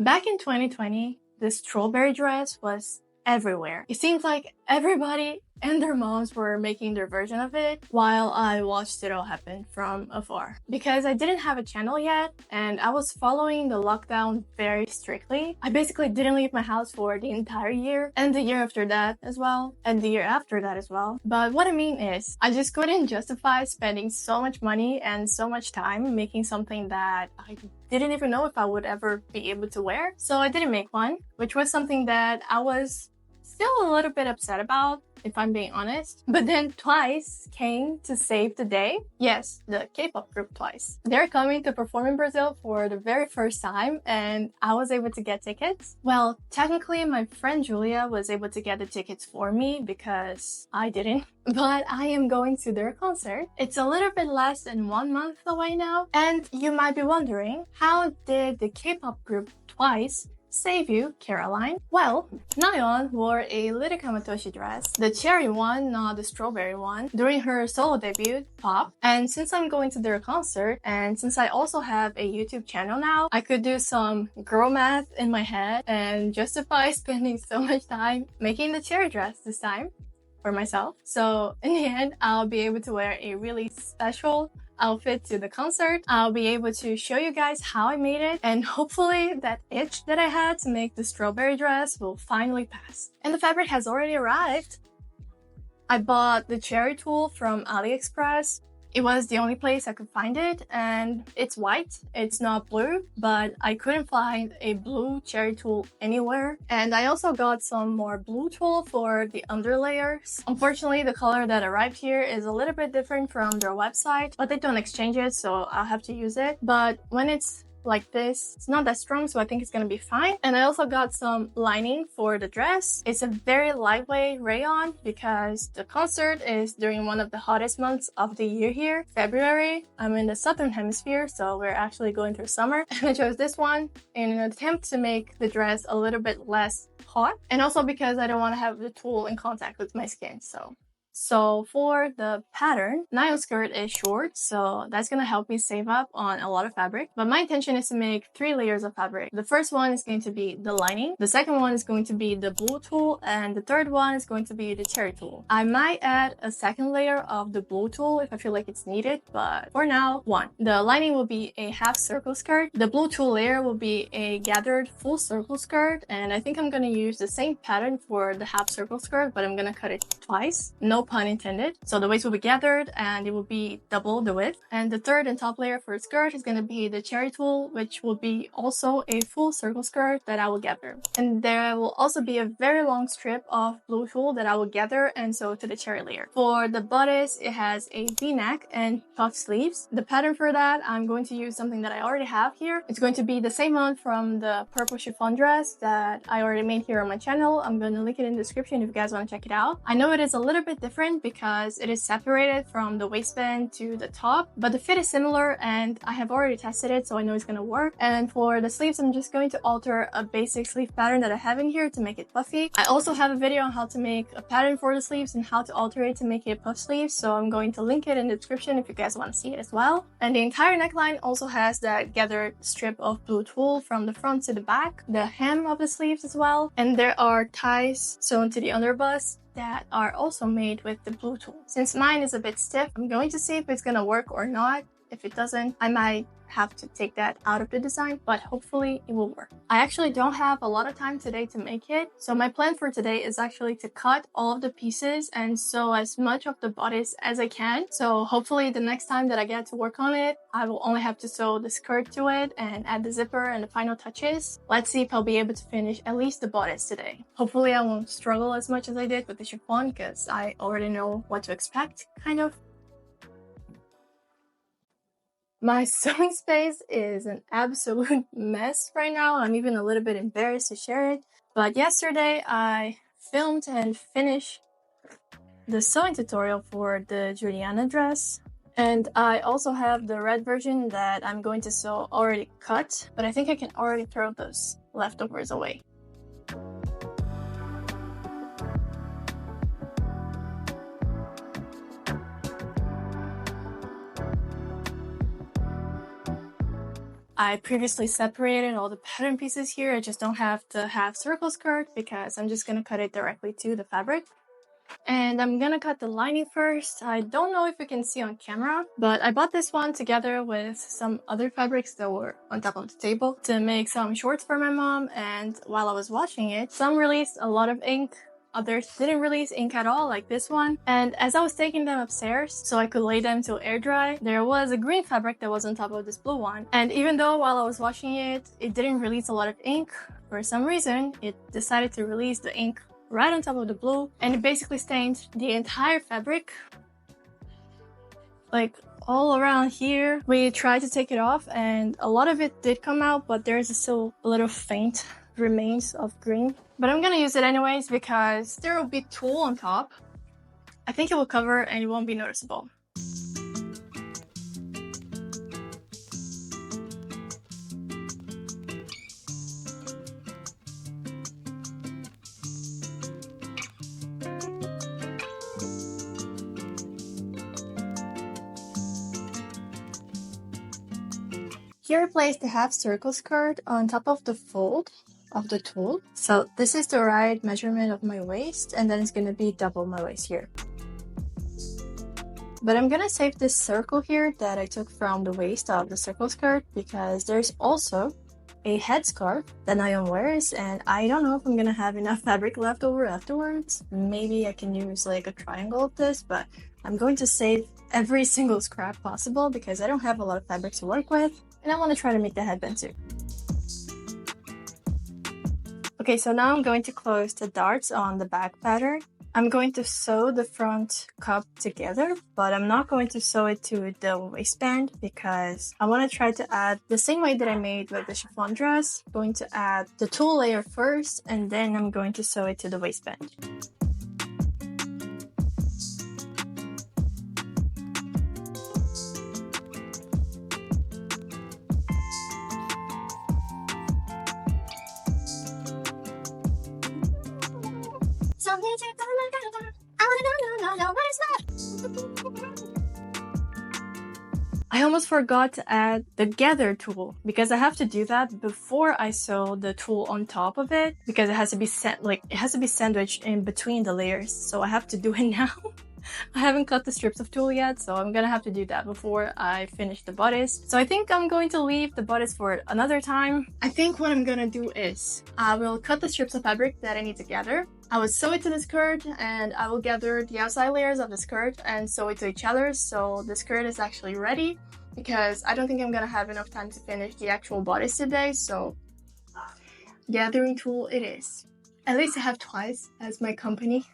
Back in 2020, the strawberry dress was everywhere. It seems like everybody and their moms were making their version of it while I watched it all happen from afar. Because I didn't have a channel yet and I was following the lockdown very strictly, I basically didn't leave my house for the entire year and the year after that as well and the year after that as well. But what I mean is, I just couldn't justify spending so much money and so much time making something that I didn't even know if I would ever be able to wear. So I didn't make one, which was something that I was still a little bit upset about, if I'm being honest. But then Twice came to save the day. Yes, the K-pop group Twice. They're coming to perform in Brazil for the very first time and I was able to get tickets. Well, technically my friend Julia was able to get the tickets for me because I didn't. But I am going to their concert. It's a little bit less than 1 month away now. And you might be wondering, how did the K-pop group Twice save you, Caroline? Well, Nayeon wore a Lirika Matoshi dress, the cherry one, not the strawberry one, during her solo debut, Pop. And since I'm going to their concert, and since I also have a YouTube channel now, I could do some girl math in my head and justify spending so much time making the cherry dress this time for myself. So in the end, I'll be able to wear a really special outfit to the concert. I'll be able to show you guys how I made it, and hopefully that itch that I had to make the strawberry dress will finally pass. And the fabric has already arrived. I bought the cherry tulle from AliExpress. It was the only place I could find it, and it's white, it's not blue, but I couldn't find a blue cherry tulle anywhere. And I also got some more blue tulle for the underlayers. Unfortunately, the color that arrived here is a little bit different from their website, but they don't exchange it, so I'll have to use it. But when it's like this, it's not that strong, so I think it's gonna be fine. And I also got some lining for the dress. It's a very lightweight rayon because the concert is during one of the hottest months of the year here, February. I'm in the southern hemisphere, so we're actually going through summer. And I chose this one in an attempt to make the dress a little bit less hot, and also because I don't want to have the tulle in contact with my skin. So for the pattern, Nayeon's skirt is short, so that's gonna help me save up on a lot of fabric. But my intention is to make 3 layers of fabric. The first one is going to be the lining, the second one is going to be the blue tulle, and the third one is going to be the cherry tulle. I might add a second layer of the blue tulle if I feel like it's needed, but for now, one. The lining will be a half circle skirt, the blue tulle layer will be a gathered full circle skirt, and I think I'm gonna use the same pattern for the half circle skirt, but I'm gonna cut it twice. No pun intended. So the waist will be gathered and it will be double the width. And the third and top layer for the skirt is going to be the cherry tulle, which will be also a full circle skirt that I will gather. And there will also be a very long strip of blue tulle that I will gather and sew to the cherry layer. For the bodice, it has a V-neck and puff sleeves. The pattern for that, I'm going to use something that I already have here. It's going to be the same one from the purple chiffon dress that I already made here on my channel. I'm going to link it in the description if you guys want to check it out. I know it is a little bit different because it is separated from the waistband to the top, but the fit is similar and I have already tested it, so I know it's gonna work. And for the sleeves, I'm just going to alter a basic sleeve pattern that I have in here to make it puffy. I also have a video on how to make a pattern for the sleeves and how to alter it to make it puff sleeves, so I'm going to link it in the description if you guys want to see it as well. And the entire neckline also has that gathered strip of blue tulle from the front to the back, the hem of the sleeves as well, and there are ties sewn to the underbust that are also made with the blue tulle. Since mine is a bit stiff, I'm going to see if it's gonna work or not. If it doesn't, I might have to take that out of the design, but hopefully it will work. I actually don't have a lot of time today to make it, so my plan for today is actually to cut all of the pieces and sew as much of the bodice as I can. So hopefully the next time that I get to work on it, I will only have to sew the skirt to it and add the zipper and the final touches. Let's see if I'll be able to finish at least the bodice today. Hopefully I won't struggle as much as I did with the chiffon because I already know what to expect, kind of. My sewing space is an absolute mess right now. I'm even a little bit embarrassed to share it. But yesterday I filmed and finished the sewing tutorial for the Juliana dress. And I also have the red version that I'm going to sew already cut, but I think I can already throw those leftovers away. I previously separated all the pattern pieces here. I just don't have the half circle skirt because I'm just gonna cut it directly to the fabric. And I'm gonna cut the lining first. I don't know if you can see on camera, but I bought this one together with some other fabrics that were on top of the table to make some shorts for my mom. And while I was washing it, some released a lot of ink, others didn't release ink at all, like this one. And as I was taking them upstairs so I could lay them to air dry, there was a green fabric that was on top of this blue one. And even though while I was washing it, it didn't release a lot of ink, for some reason, it decided to release the ink right on top of the blue, and it basically stained the entire fabric, like all around here. We tried to take it off and a lot of it did come out, but there's still a little faint remains of green. But I'm gonna use it anyways because there will be tulle on top. I think it will cover and it won't be noticeable. Here I placed the half circle skirt on top of the fold of the tulle. So this is the right measurement of my waist, and then it's gonna be double my waist here. But I'm gonna save this circle here that I took from the waist of the circle skirt because there's also a headscarf that Nayeon wears, and I don't know if I'm gonna have enough fabric left over afterwards. Maybe I can use like a triangle of this, but I'm going to save every single scrap possible because I don't have a lot of fabric to work with, and I want to try to make the headband too. Okay, so now I'm going to close the darts on the back pattern. I'm going to sew the front cup together, but I'm not going to sew it to the waistband because I want to try to add the same way that I made with the chiffon dress. I'm going to add the tulle layer first, and then I'm going to sew it to the waistband. I almost forgot to add the gather tulle because I have to do that before I sew the tulle on top of it because it has to be sandwiched in between the layers. So I have to do it now. I haven't cut the strips of tulle yet, so I'm gonna have to do that before I finish the bodice. So I think I'm going to leave the bodice for another time. I think what I'm gonna do is I will cut the strips of fabric that I need to gather. I will sew it to the skirt, and I will gather the outside layers of the skirt and sew it to each other so the skirt is actually ready, because I don't think I'm gonna have enough time to finish the actual bodice today. So gathering tulle it is. At least I have twice as my company.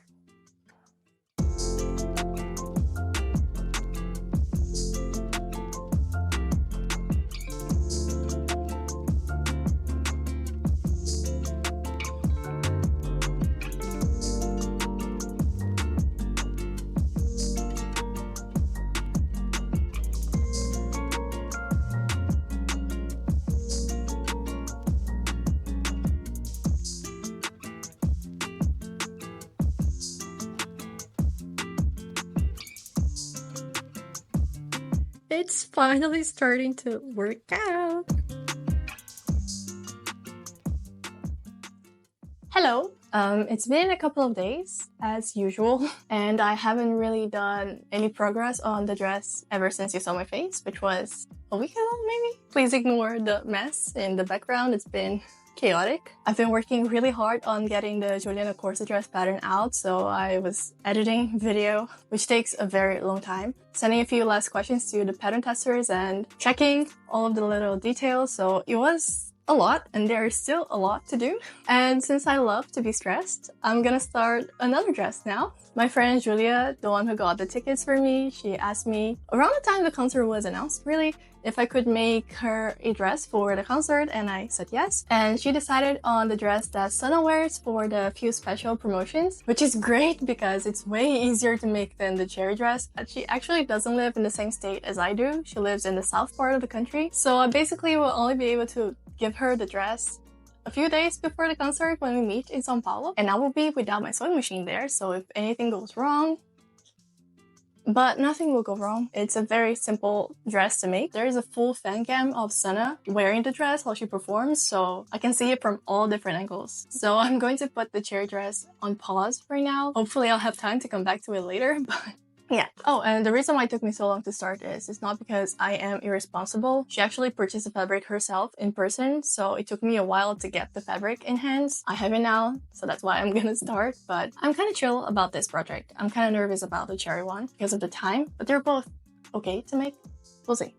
It's finally starting to work out. Hello. It's been a couple of days, as usual, and I haven't really done any progress on the dress ever since you saw my face, which was a week ago, maybe? Please ignore the mess in the background. It's been chaotic. I've been working really hard on getting the Juliana corset dress pattern out, so I was editing video, which takes a very long time, sending a few last questions to the pattern testers and checking all of the little details. So it was a lot, and there is still a lot to do. And since I love to be stressed, I'm gonna start another dress now. My friend Julia, the one who got the tickets for me, she asked me around the time the concert was announced, really, if I could make her a dress for the concert, and I said yes. And she decided on the dress that Sana wears for the few special promotions, which is great because it's way easier to make than the cherry dress. She actually doesn't live in the same state as I do. She lives in the south part of the country. So I basically will only be able to give her the dress a few days before the concert when we meet in São Paulo. And I will be without my sewing machine there, so if anything goes wrong, But nothing will go wrong. It's a very simple dress to make. There is a full fan cam of Sana wearing the dress while she performs, so I can see it from all different angles. So I'm going to put the cherry dress on pause right now. Hopefully I'll have time to come back to it later, but yeah. Oh, and the reason why it took me so long to start this is not because I am irresponsible. She actually purchased the fabric herself in person, so it took me a while to get the fabric in hands. I have it now, so that's why I'm gonna start, but I'm kind of chill about this project. I'm kind of nervous about the cherry one because of the time, but they're both okay to make. We'll see.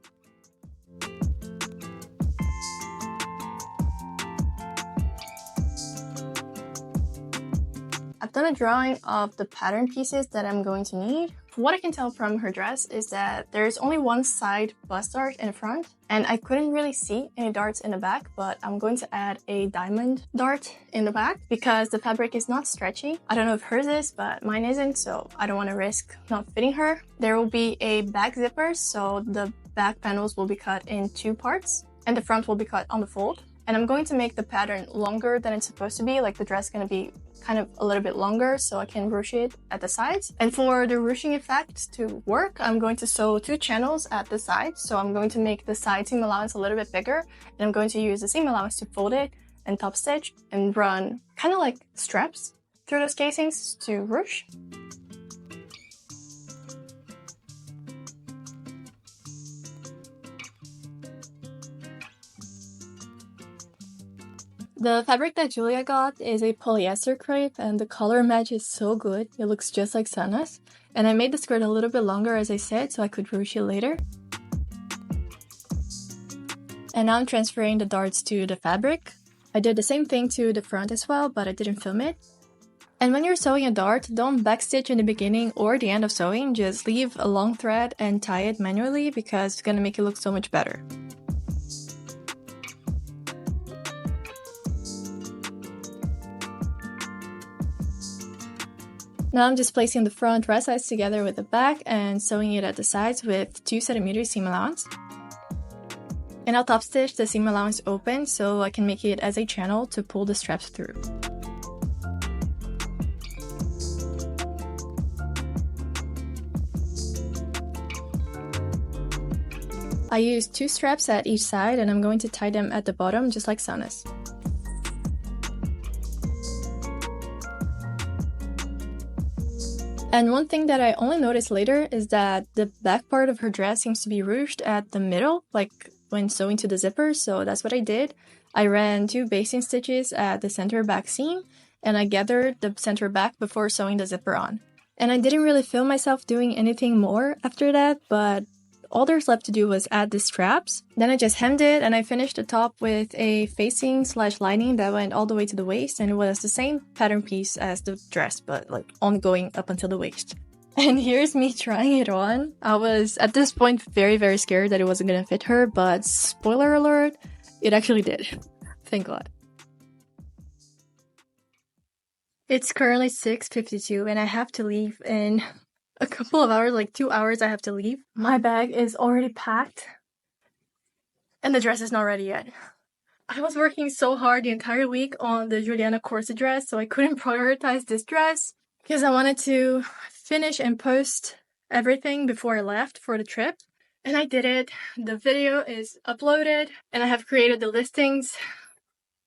I've done a drawing of the pattern pieces that I'm going to need. What I can tell from her dress is that there's only one side bust dart in the front, and I couldn't really see any darts in the back, but I'm going to add a diamond dart in the back because the fabric is not stretchy. I don't know if hers is, but mine isn't, so I don't want to risk not fitting her. There will be a back zipper, so the back panels will be cut in 2 parts, and the front will be cut on the fold. And I'm going to make the pattern longer than it's supposed to be, like the dress is going to be kind of a little bit longer so I can ruche it at the sides. And for the ruching effect to work, I'm going to sew 2 channels at the sides. So I'm going to make the side seam allowance a little bit bigger, and I'm going to use the seam allowance to fold it and top stitch and run kind of like straps through those casings to ruche. The fabric that Julia got is a polyester crepe, and the color match is so good. It looks just like Sana's. And I made the skirt a little bit longer, as I said, so I could ruche it later. And now I'm transferring the darts to the fabric. I did the same thing to the front as well, but I didn't film it. And when you're sewing a dart, don't backstitch in the beginning or the end of sewing. Just leave a long thread and tie it manually because it's gonna make it look so much better. Now I'm just placing the front right sides together with the back and sewing it at the sides with 2 cm seam allowance. And I'll top stitch the seam allowance open so I can make it as a channel to pull the straps through. I used 2 straps at each side, and I'm going to tie them at the bottom just like Sana's. And one thing that I only noticed later is that the back part of her dress seems to be ruched at the middle, like when sewing to the zipper, so that's what I did. I ran 2 basting stitches at the center back seam, and I gathered the center back before sewing the zipper on. And I didn't really feel myself doing anything more after that, but all there's left to do was add the straps. Then I just hemmed it, and I finished the top with a facing / lining that went all the way to the waist, and it was the same pattern piece as the dress, but like ongoing up until the waist. And here's me trying it on. I was at this point very scared that it wasn't gonna fit her, but spoiler alert, it actually did. Thank God. It's currently 6:52 and I have to leave in a couple of hours, like 2 hours I have to leave. My bag is already packed and the dress is not ready yet. I was working so hard the entire week on the Juliana corset dress, so I couldn't prioritize this dress because I wanted to finish and post everything before I left for the trip. And I did it. The video is uploaded and I have created the listings.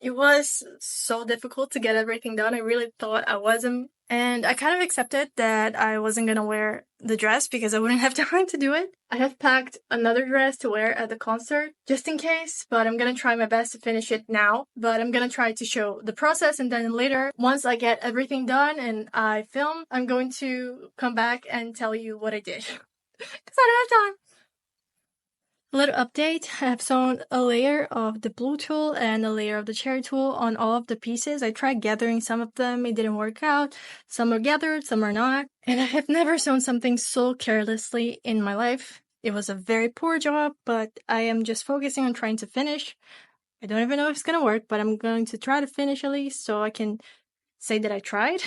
It was so difficult to get everything done. I really thought I wasn't. And I kind of accepted that I wasn't gonna wear the dress because I wouldn't have time to do it. I have packed another dress to wear at the concert just in case, but I'm gonna try my best to finish it now. But I'm gonna try to show the process, and then later, once I get everything done and I film, I'm going to come back and tell you what I did. Because I don't have time. A little update, I have sewn a layer of the blue tulle and a layer of the cherry tulle on all of the pieces. I tried gathering some of them, it didn't work out. Some are gathered, some are not. And I have never sewn something so carelessly in my life. It was a very poor job, but I am just focusing on trying to finish. I don't even know if it's gonna work, but I'm going to try to finish at least so I can say that I tried.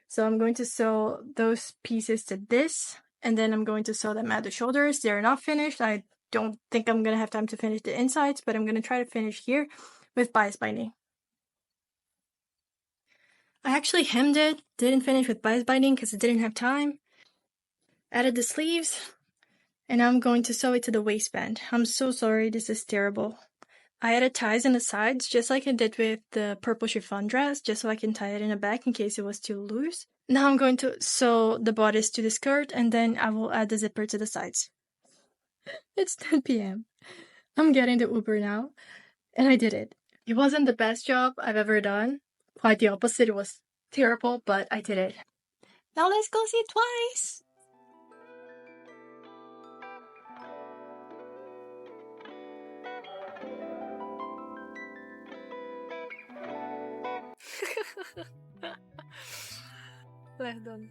So I'm going to sew those pieces to this, and then I'm going to sew them at the shoulders. They're not finished. I don't think I'm gonna have time to finish the insides, but I'm gonna try to finish here with bias binding. I actually hemmed it, didn't finish with bias binding because I didn't have time. added the sleeves, and now I'm going to sew it to the waistband. I'm so sorry, this is terrible. I added ties in the sides, just like I did with the purple chiffon dress, just so I can tie it in the back in case it was too loose. Now I'm going to sew the bodice to the skirt, and then I will add the zipper to the sides. It's 10 p.m. I'm getting the Uber now, and I did it. It wasn't the best job I've ever done. Quite the opposite, it was terrible, but I did it. Now let's go see Twice! Perdón.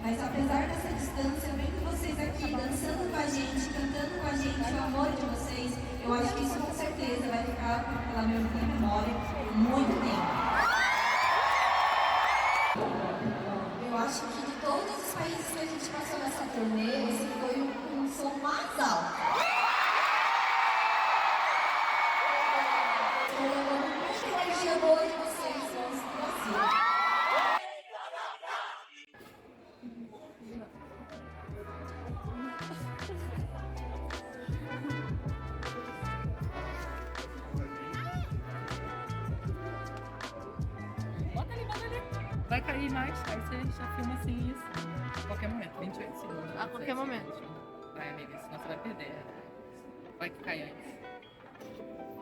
Mas apesar dessa distância, vendo vocês aqui dançando com a gente, cantando com a gente, o amor de vocês, eu acho que isso com certeza vai ficar pela minha memória por muito tempo. Eu acho que de todos os países que a gente passou nessa turnê, esse foi o som mais alto. Muita energia boa de vocês, vamos pro Brasil. Vai cair mais, aí você já filma assim isso. A qualquer momento, 28 segundos. A qualquer momento. Vai, amiga, senão você vai perder. Vai que cai antes.